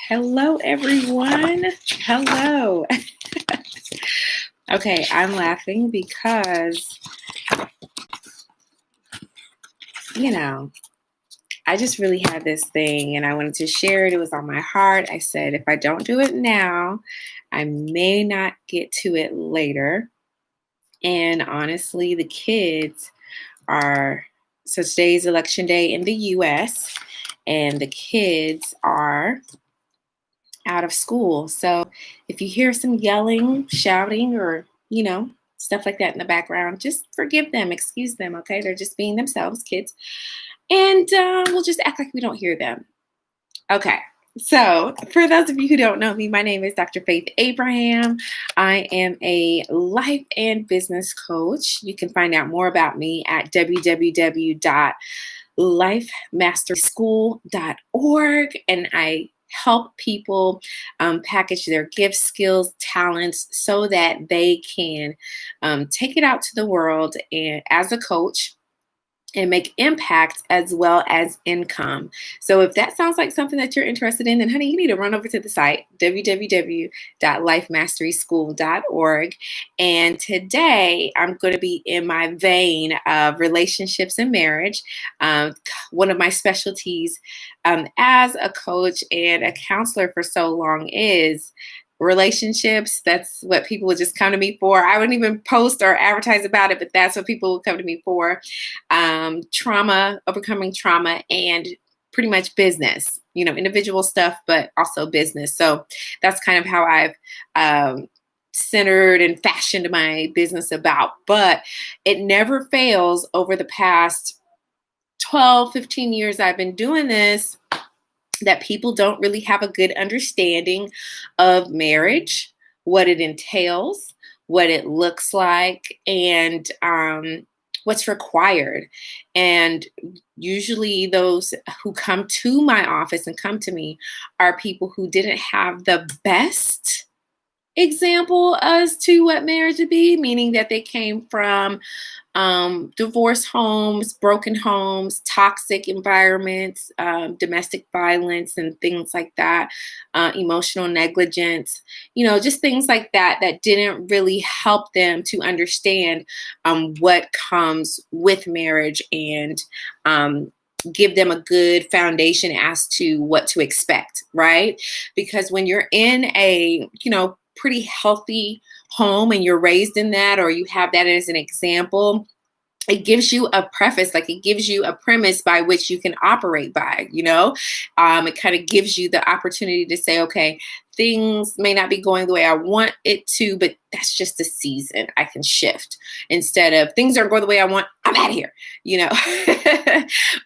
Hello, everyone. Hello. Okay, I'm laughing because, I just really had this thing and I wanted to share it. It was on my heart. I said, if I don't do it now, I may not get to it later. And honestly, the kids so today's election day in the US, and the kids are out of school. So if you hear some yelling, shouting, or, stuff like that in the background, just forgive them, excuse them, okay? They're just being themselves, kids. And we'll just act like we don't hear them. Okay. So, for those of you who don't know me, my name is Dr. Faith Abraham. I am a life and business coach. You can find out more about me at www.lifemasterschool.org, and I help people package their gifts, skills, talents so that they can take it out to the world and as a coach and make impact as well as income. So if that sounds like something that you're interested in, then honey, you need to run over to the site, www.lifemasteryschool.org. And today I'm going to be in my vein of relationships and marriage. One of my specialties as a coach and a counselor for so long is relationships. That's what people would just come to me for. I wouldn't even post or advertise about it, but that's what people would come to me for. Trauma, overcoming trauma, and pretty much business, individual stuff, but also business. So that's kind of how I've centered and fashioned my business about, but it never fails. Over the past 12, 15 years I've been doing this, that people don't really have a good understanding of marriage, what it entails, what it looks like, and what's required. And usually those who come to my office and come to me are people who didn't have the best example as to what marriage would be, meaning that they came from divorce homes, broken homes, toxic environments, domestic violence, and things like that, emotional negligence, just things like that that didn't really help them to understand what comes with marriage and give them a good foundation as to what to expect, right? Because when you're in a, pretty healthy home and you're raised in that, or you have that as an example, it gives you a preface, like it gives you a premise by which you can operate by, it kind of gives you the opportunity to say, okay, things may not be going the way I want it to, but that's just a season. I can shift instead of things aren't going the way I want. I'm out of here,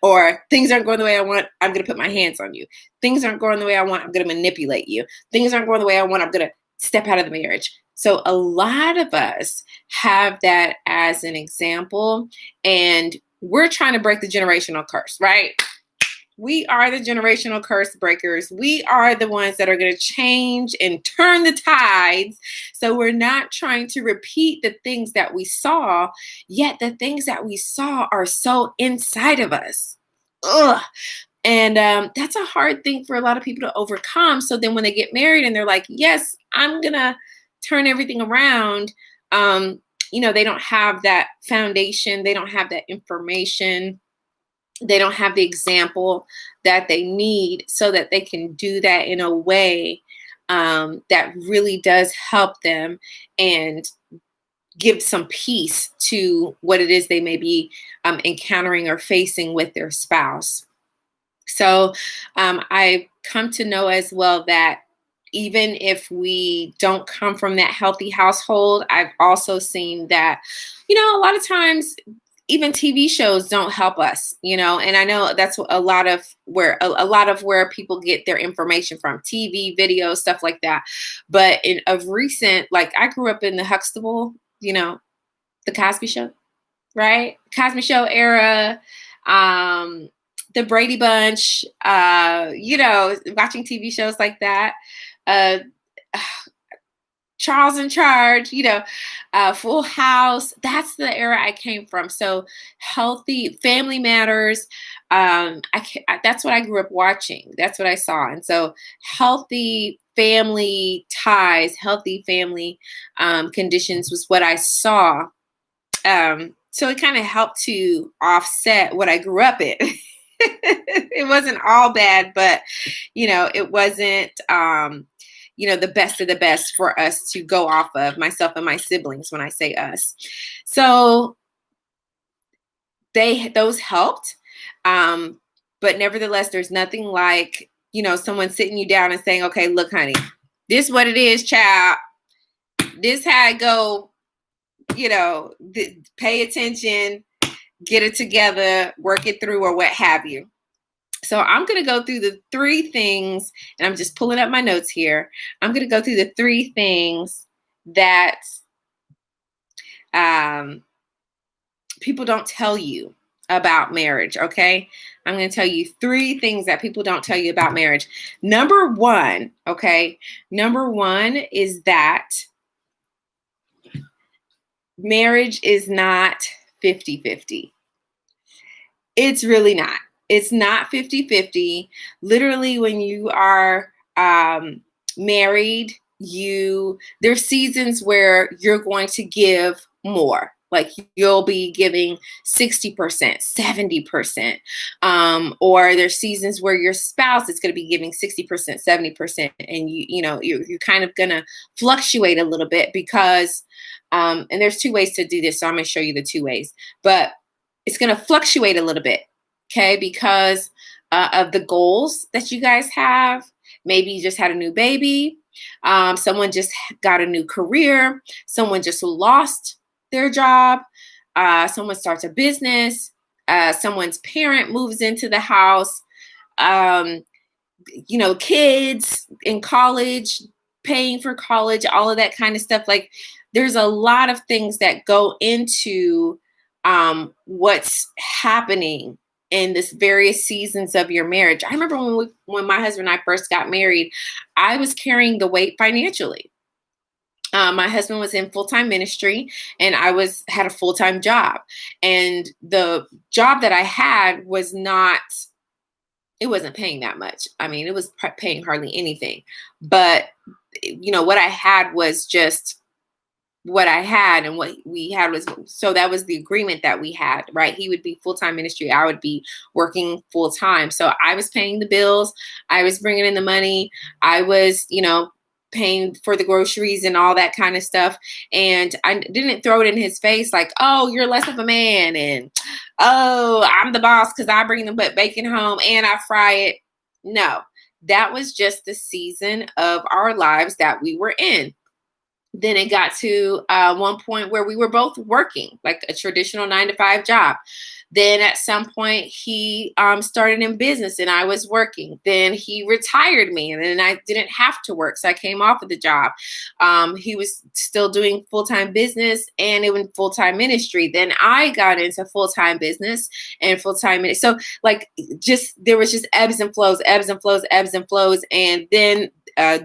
or things aren't going the way I want. I'm going to put my hands on you. Things aren't going the way I want. I'm going to manipulate you. Things aren't going the way I want. I'm going to step out of the marriage. So a lot of us have that as an example, and we're trying to break the generational curse, right? We are the generational curse breakers. We are the ones that are going to change and turn the tides. So we're not trying to repeat the things that we saw, yet the things that we saw are so inside of us. Ugh. And that's a hard thing for a lot of people to overcome. So then when they get married and they're like, yes, I'm going to turn everything around, they don't have that foundation. They don't have that information. They don't have the example that they need so that they can do that in a way that really does help them and give some peace to what it is they may be encountering or facing with their spouse. So I've come to know as well that even if we don't come from that healthy household, I've also seen that, a lot of times even TV shows don't help us, and I know that's a lot of where people get their information from, TV, videos, stuff like that. But of recent, like I grew up in the Huxtable, the Cosby Show, right? Cosby Show era. The Brady Bunch, watching TV shows like that. Charles in Charge, Full House. That's the era I came from. So healthy Family Matters. That's what I grew up watching. That's what I saw. And so healthy family ties, healthy family conditions was what I saw. So it kind of helped to offset what I grew up in. It wasn't all bad, but it wasn't the best of the best for us to go off of, myself and my siblings, when I say us. So those helped. But nevertheless, there's nothing like, someone sitting you down and saying, okay, look, honey, this is what it is, child. This how it go, pay attention, get it together, work it through, or what have you. So I'm going to go through the 3 things, and I'm just pulling up my notes here. I'm going to go through the 3 things that people don't tell you about marriage, okay? I'm going to tell you 3 things that people don't tell you about marriage. Number 1, okay? Number 1 is that marriage is not 50-50. It's really not. It's not 50-50. Literally, when you are married, there's seasons where you're going to give more. Like you'll be giving 60%, 70%. Or there's seasons where your spouse is going to be giving 60%, 70%. And you're kind of going to fluctuate a little bit because, and there's 2 ways to do this. So I'm going to show you the 2 ways, but it's going to fluctuate a little bit. Okay, because of the goals that you guys have. Maybe you just had a new baby. Someone just got a new career. Someone just lost their job. Someone starts a business. Someone's parent moves into the house. Kids in college, paying for college, all of that kind of stuff. Like there's a lot of things that go into what's happening in this various seasons of your marriage. I remember when my husband and I first got married, I was carrying the weight financially. My husband was in full-time ministry and I had a full-time job. And the job that I had it wasn't paying that much. I mean, it was paying hardly anything. But, what I had was just what I had, and what we had so that was the agreement that we had, right? He would be full-time ministry. I would be working full-time. So I was paying the bills. I was bringing in the money. I was, paying for the groceries and all that kind of stuff. And I didn't throw it in his face like, oh, you're less of a man. And, oh, I'm the boss because I bring the bacon home and I fry it. No, that was just the season of our lives that we were in. Then it got to one point where we were both working, like a traditional 9-to-5 job. Then at some point he started in business and I was working. Then he retired me and then I didn't have to work. So I came off of the job. He was still doing full-time business and even full-time ministry. Then I got into full-time business and full-time ministry. So there was just ebbs and flows, ebbs and flows, ebbs and flows. And then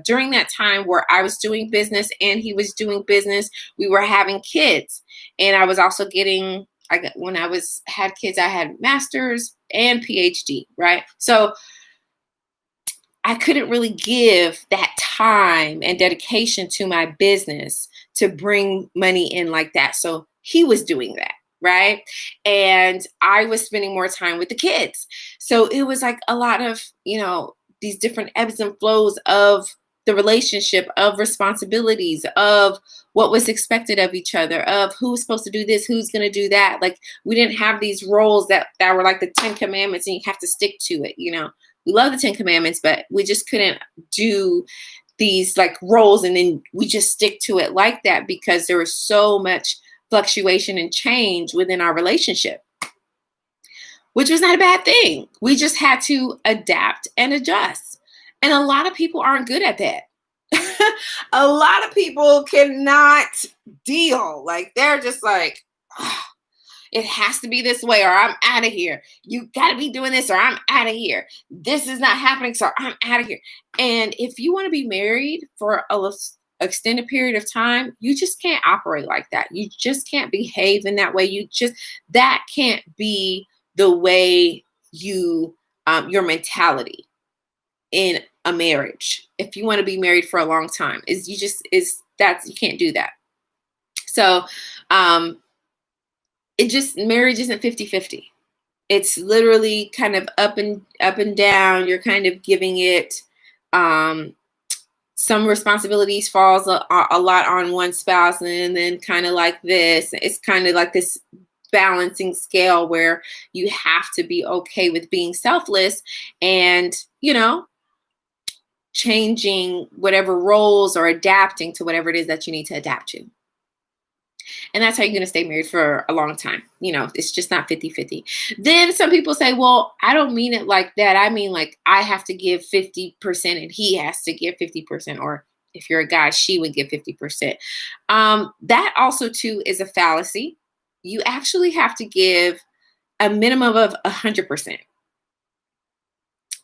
during that time where I was doing business and he was doing business, we were having kids. And I was also when I had kids, I had master's and PhD, right? So I couldn't really give that time and dedication to my business to bring money in like that. So he was doing that, right? And I was spending more time with the kids. So it was like a lot of, these different ebbs and flows of the relationship, of responsibilities, of what was expected of each other, of who's supposed to do this, who's going to do that. Like we didn't have these roles that were like the 10 commandments and you have to stick to it. We love the 10 commandments, but we just couldn't do these like roles and then we just stick to it like that because there was so much fluctuation and change within our relationship, which was not a bad thing. We just had to adapt and adjust. And a lot of people aren't good at that. A lot of people cannot deal. Like they're just like, oh, it has to be this way or I'm out of here. You got to be doing this or I'm out of here. This is not happening, so I'm out of here. And if you want to be married for a extended period of time, you just can't operate like that. You just can't behave in that way. That can't be the way your mentality in a marriage. If you want to be married for a long time, you can't do that. So, marriage isn't 50-50. It's literally kind of up and down. You're kind of giving it, some responsibilities falls a lot on one spouse, and then kind of like this. It's kind of like this balancing scale where you have to be okay with being selfless and, changing whatever roles or adapting to whatever it is that you need to adapt to. And that's how you're going to stay married for a long time. It's just not 50-50. Then some people say, well, I don't mean it like that. I mean, like, I have to give 50% and he has to give 50%. Or if you're a guy, she would give 50%. That also, too, is a fallacy. You actually have to give a minimum of 100%.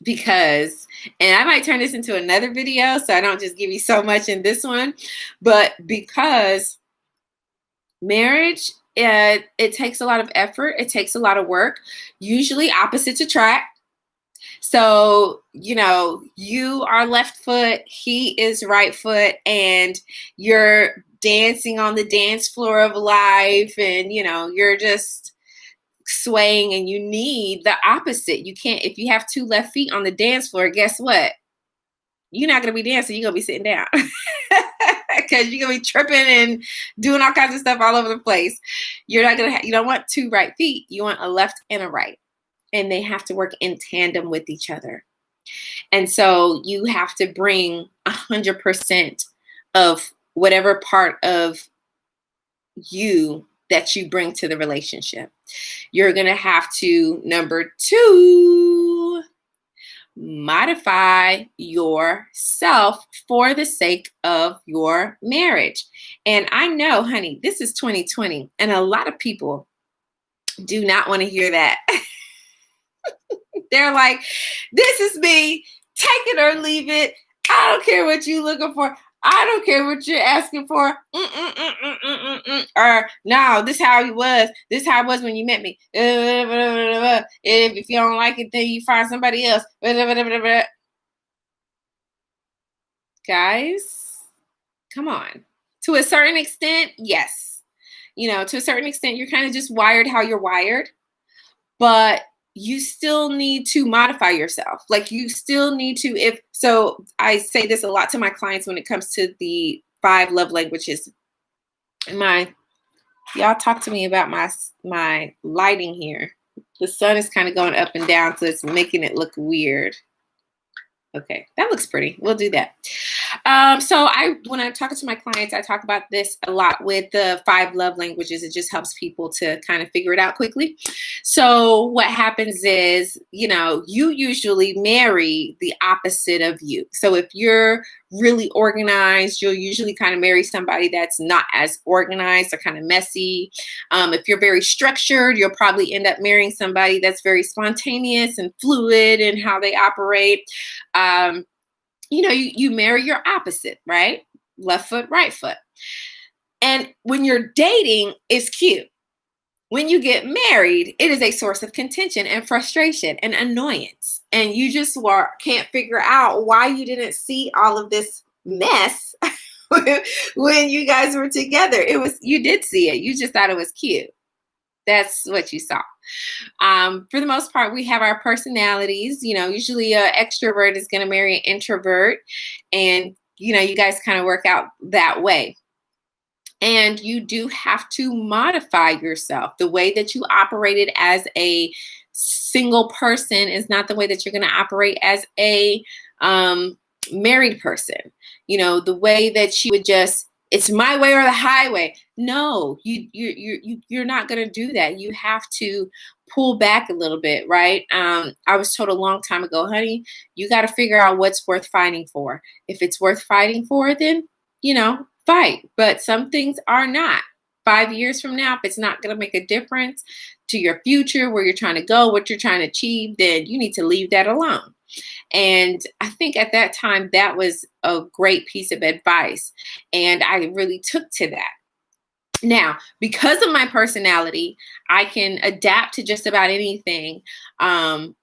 Because, and I might turn this into another video, so I don't just give you so much in this one, but because marriage, it takes a lot of effort. It takes a lot of work. Usually opposites attract. So, you are left foot, he is right foot, and you're dancing on the dance floor of life, and, you're just swaying, and you need the opposite. You can't, if you have two left feet on the dance floor, guess what? You're not going to be dancing. You're going to be sitting down because you're going to be tripping and doing all kinds of stuff all over the place. You don't want two right feet. You want a left and a right, and they have to work in tandem with each other. And so you have to bring 100% of whatever part of you that you bring to the relationship. You're going to have to, number 2, modify yourself for the sake of your marriage. And I know, honey, this is 2020, and a lot of people do not want to hear that. They're like, this is me, take it or leave it. I don't care what you're looking for. I don't care what you're asking for. Or, no, this is how he was. This is how it was when you met me. If you don't like it, then you find somebody else. Guys, come on. To a certain extent, yes. To a certain extent, you're kind of just wired how you're wired. But you still need to modify yourself. Like, you still need to, so I say this a lot to my clients when it comes to the 5 love languages. Y'all talk to me about my lighting here. The sun is kind of going up and down, so it's making it look weird. Okay, that looks pretty. We'll do that. So when I'm talking to my clients, I talk about this a lot with the 5 love languages. It just helps people to kind of figure it out quickly. So what happens is, you usually marry the opposite of you. So if you're really organized, you'll usually kind of marry somebody that's not as organized or kind of messy. If you're very structured, you'll probably end up marrying somebody that's very spontaneous and fluid in how they operate. You marry your opposite, right? Left foot, right foot. And when you're dating, it's cute. When you get married, it is a source of contention and frustration and annoyance. And you just can't figure out why you didn't see all of this mess when you guys were together. You did see it. You just thought it was cute. That's what you saw. For the most part, we have our personalities. Usually an extrovert is going to marry an introvert, and you guys kind of work out that way. And you do have to modify yourself. The way that you operated as a single person is not the way that you're going to operate as a married person. The way that you would just, it's my way or the highway. No, you're not going to do that. You have to pull back a little bit, right? I was told a long time ago, honey, you got to figure out what's worth fighting for. If it's worth fighting for, then, fight. But some things are not. 5 years from now, if it's not going to make a difference to your future, where you're trying to go, what you're trying to achieve, then you need to leave that alone. And I think at that time, that was a great piece of advice. And I really took to that. Now, because of my personality, I can adapt to just about anything, um,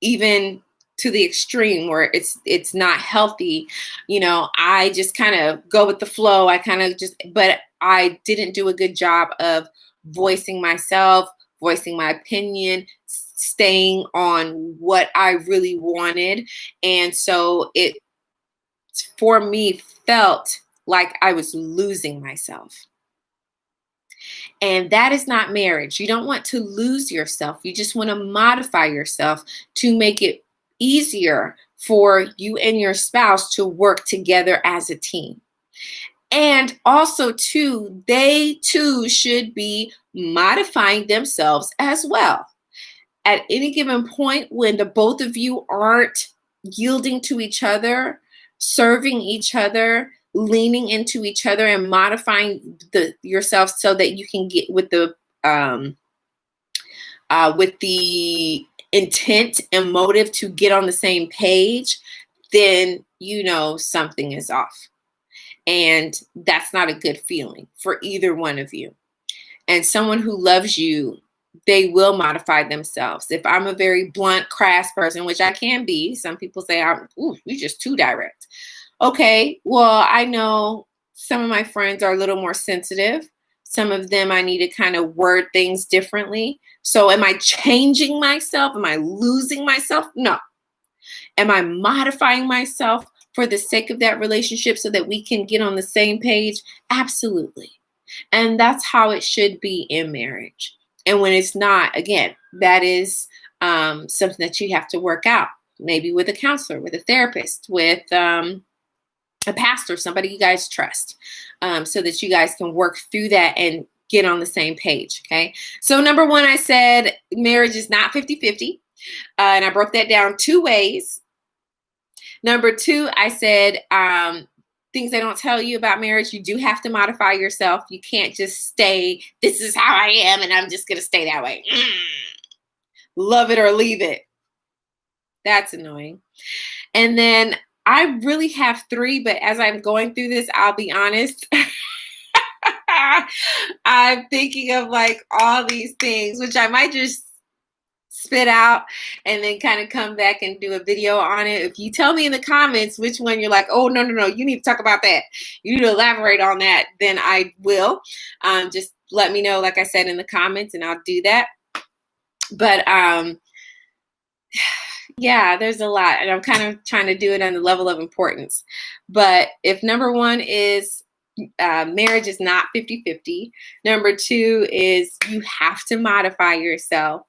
even to the extreme where it's not healthy. I just kind of go with the flow. I kind of just, but I didn't do a good job of voicing myself, voicing my opinion, staying on what I really wanted. And so it, for me, felt like I was losing myself. And that is not marriage. You don't want to lose yourself. You just want to modify yourself to make it easier for you and your spouse to work together as a team. And also, too, they too should be modifying themselves as well. At any given point when the both of you aren't yielding to each other, serving each other, leaning into each other, and modifying yourself so that you can get with the intent and motive to get on the same page, then something is off. And that's not a good feeling for either one of you. And someone who loves you, they will modify themselves. If I'm a very blunt, crass person, which I can be, some people say, you're just too direct. Okay, well, I know some of my friends are a little more sensitive. Some of them I need to kind of word things differently. So am I changing myself? Am I losing myself? No. Am I modifying myself for the sake of that relationship so that we can get on the same page? Absolutely. And that's how it should be in marriage. And when it's not, again, that is something that you have to work out, maybe with a counselor, with a therapist, with a pastor, somebody you guys trust, so that you guys can work through that and get on the same page. Okay. So number one, I said marriage is not 50-50. And I broke that down two ways. Number two, I said things they don't tell you about marriage. You do have to modify yourself. You can't just stay, this is how I am, and I'm just going to stay that way. Love it or leave it. That's annoying. And then I really have three, but as I'm going through this, I'll be honest. I'm thinking of like all these things, which I might just spit out and then kind of come back and do a video on it. If you tell me in the comments which one you're like, oh, no, you need to talk about that, you need to elaborate on that, then I will. Just let me know, like I said, in the comments, and I'll do that. But yeah, there's a lot, and I'm kind of trying to do it on the level of importance. But if number one is marriage is not 50-50, number two is you have to modify yourself,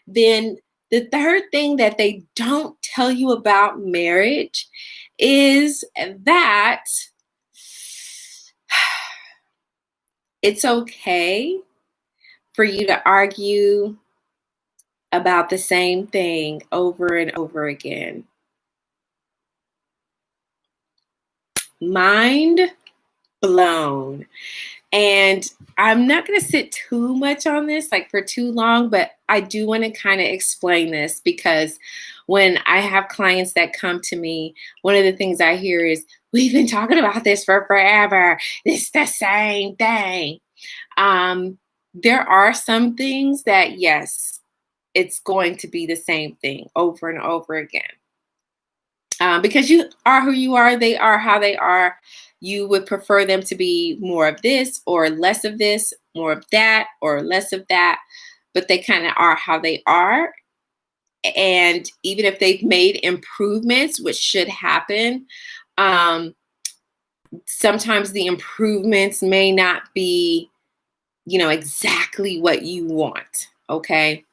then the third thing that they don't tell you about marriage is that it's okay for you to argue about the same thing over and over again. Mind blown. And I'm not going to sit too much on this, like for too long, but I do want to kind of explain this, because when I have clients that come to me, one of the things I hear is, we've been talking about this for forever. It's the same thing. There are some things that, yes, it's going to be the same thing over and over again. Because you are who you are, they are how they are. You would prefer them to be more of this or less of this, more of that or less of that, but they kind of are how they are. And even if they've made improvements, which should happen, sometimes the improvements may not be, exactly what you want. Okay.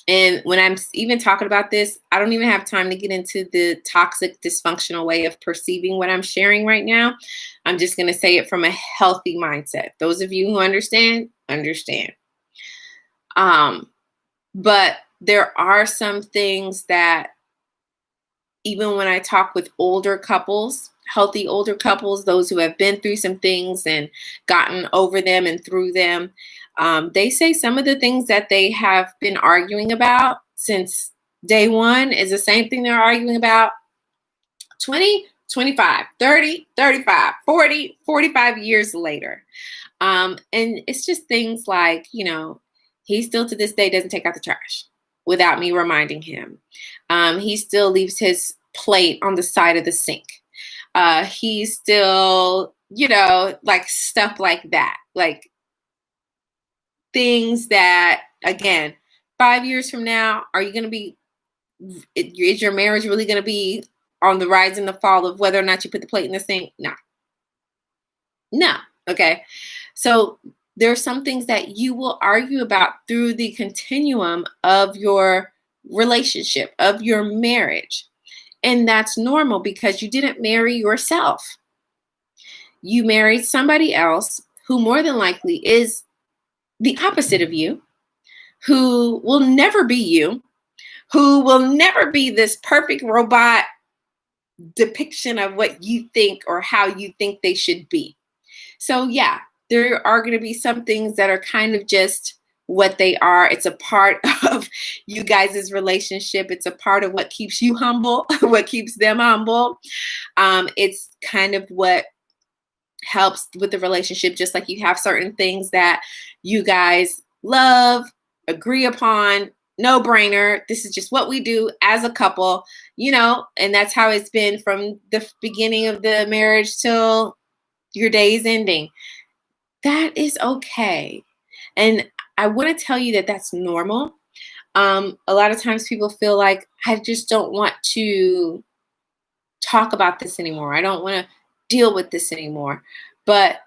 And when I'm even talking about this, I don't even have time to get into the toxic, dysfunctional way of perceiving what I'm sharing right now. I'm just going to say it from a healthy mindset. Those of you who understand, understand. But there are some things that even when I talk with older couples, healthy older couples, those who have been through some things and gotten over them and through them, they say some of the things that they have been arguing about since Day one is the same thing they're arguing about 20, 25, 30, 35, 40, 45 years later. And it's just things like, he still to this day doesn't take out the trash without me reminding him. He still leaves his plate on the side of the sink. He still, like stuff like that. Like things that, again, 5 years from now, are you going to be, is your marriage really going to be on the rise and the fall of whether or not you put the plate in the sink? No. No. Okay. So there are some things that you will argue about through the continuum of your relationship, of your marriage. And that's normal because you didn't marry yourself. You married somebody else who more than likely is the opposite of you, who will never be you, who will never be this perfect robot depiction of what you think or how you think they should be. So, yeah, there are going to be some things that are kind of just what they are. It's a part of you guys' relationship. It's a part of what keeps you humble, what keeps them humble. It's kind of what helps with the relationship, just like you have certain things that you guys love, agree upon, no brainer. This is just what we do as a couple, and that's how it's been from the beginning of the marriage till your days ending. That is okay. And I want to tell you that that's normal. A lot of times people feel like, I just don't want to talk about this anymore. I don't want to deal with this anymore. But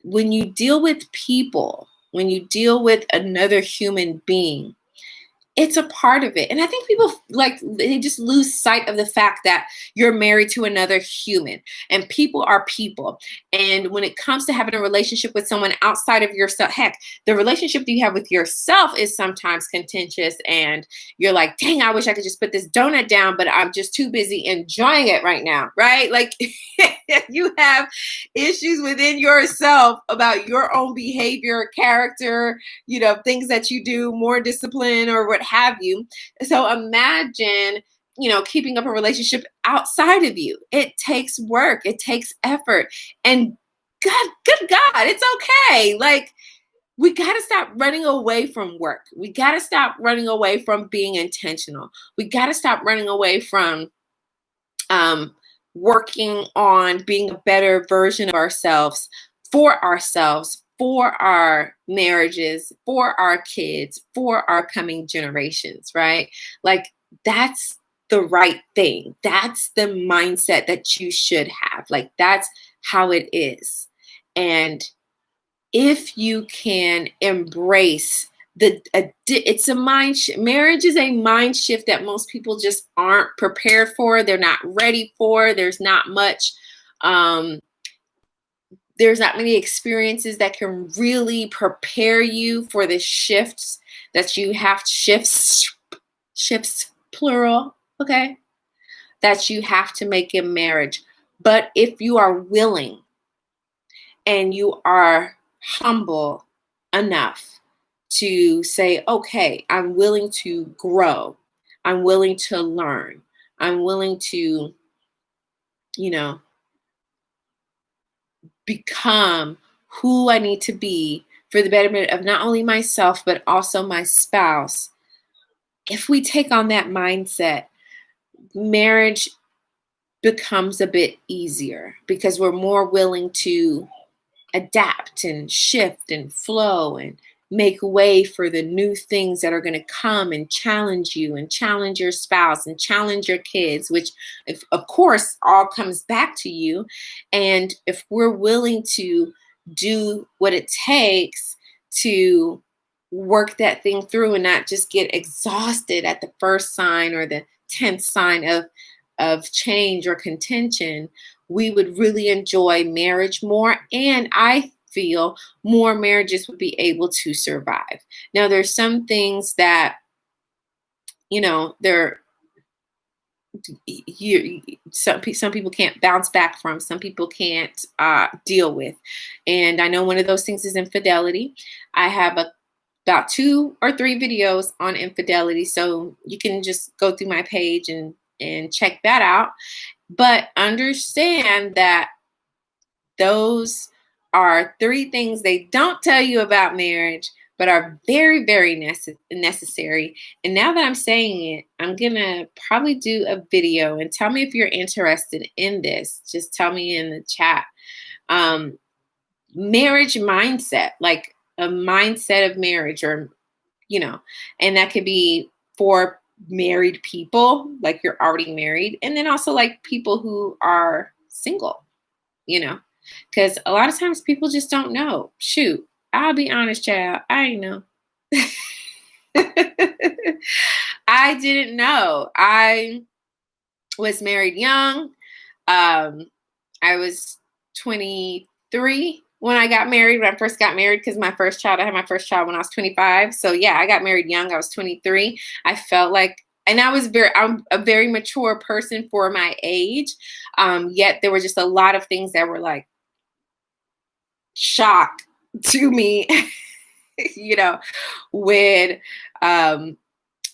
when you deal with people, when you deal with another human being, it's a part of it. And I think people they just lose sight of the fact that you're married to another human, and people are people. And when it comes to having a relationship with someone outside of yourself, heck, the relationship that you have with yourself is sometimes contentious, and you're like, dang, I wish I could just put this donut down, but I'm just too busy enjoying it right now, right? Like you have issues within yourself about your own behavior, character, things that you do, more discipline or what have you. So imagine, keeping up a relationship outside of you. It takes work, it takes effort. And good God, it's okay. Like, we got to stop running away from work. We got to stop running away from being intentional. We got to stop running away from working on being a better version of ourselves, for our marriages, for our kids, for our coming generations, right? Like, that's the right thing. That's the mindset that you should have. Like, that's how it is. And if you can embrace it's a marriage is a mind shift that most people just aren't prepared for. They're not ready for. There's not many experiences that can really prepare you for the shifts that you have. Shifts plural, okay, that you have to make in marriage. But if you are willing and you are humble enough to say, okay, I'm willing to grow. I'm willing to learn. I'm willing to, become who I need to be for the betterment of not only myself, but also my spouse. If we take on that mindset, marriage becomes a bit easier because we're more willing to adapt and shift and flow and make way for the new things that are going to come and challenge you and challenge your spouse and challenge your kids, which of course all comes back to you. And if we're willing to do what it takes to work that thing through and not just get exhausted at the first sign or the 10th sign of change or contention, we would really enjoy marriage more. And I feel more marriages would be able to survive. Now, there's some things that, some people can't bounce back from, some people can't deal with. And I know one of those things is infidelity. I have a about 2 or 3 videos on infidelity. So you can just go through my page and check that out. But understand that those are 3 things they don't tell you about marriage, but are very, very necessary. And now that I'm saying it, I'm going to probably do a video and tell me if you're interested in this. Just tell me in the chat. Um, Marriage mindset, like a mindset of marriage, or, and that could be for married people, like you're already married, and then also like people who are single, you know, because a lot of times people just don't know. Shoot, I'll be honest, child, I ain't know. I didn't know. I was married young. I was 23 when I got married, when I first got married, because I had my first child when I was 25. So yeah, I got married young. I was 23. I felt like, and I'm a very mature person for my age. Yet there were just a lot of things that were like shock to me, when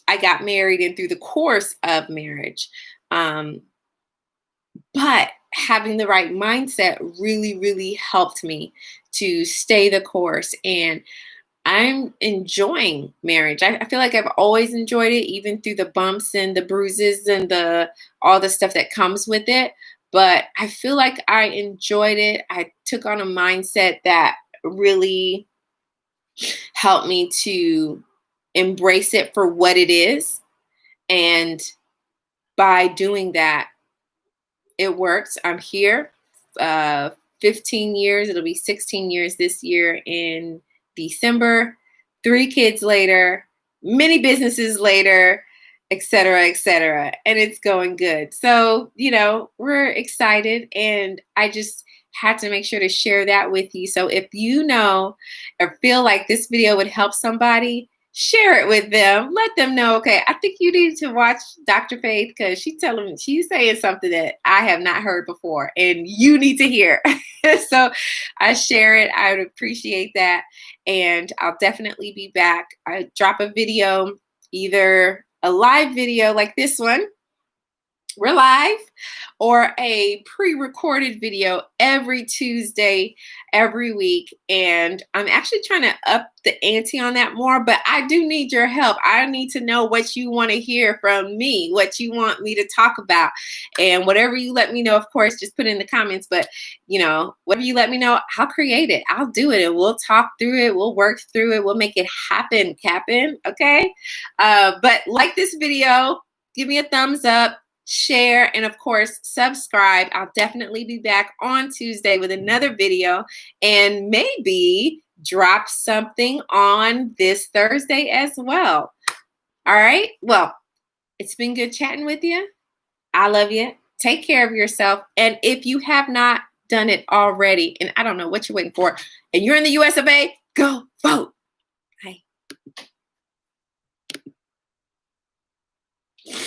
I got married and through the course of marriage. But having the right mindset really, really helped me to stay the course. And I'm enjoying marriage. I feel like I've always enjoyed it, even through the bumps and the bruises and all the stuff that comes with it. But I feel like I enjoyed it. I took on a mindset that really helped me to embrace it for what it is. And by doing that, it works. I'm here 15 years. It'll be 16 years this year in December. 3 kids later, many businesses later, et cetera, et cetera. And it's going good. So, we're excited. And I just had to make sure to share that with you. So if you know or feel like this video would help somebody, share it with them. Let them know, okay, I think you need to watch Dr. Faith, because she's saying something that I have not heard before and you need to hear. So I share it. I would appreciate that. And I'll definitely be back. I drop a video, either a live video like this one, we're live, or a pre-recorded video every Tuesday, every week. And I'm actually trying to up the ante on that more, but I do need your help. I need to know what you want to hear from me, what you want me to talk about. And whatever you let me know, of course, just put in the comments. But, whatever you let me know, I'll create it. I'll do it. And we'll talk through it. We'll work through it. We'll make it happen, Captain. Okay? But like this video, give me a thumbs up, share, and of course, subscribe. I'll definitely be back on Tuesday with another video, and maybe drop something on this Thursday as well. All right. Well, it's been good chatting with you. I love you. Take care of yourself. And if you have not done it already, and I don't know what you're waiting for, and you're in the US of A, go vote.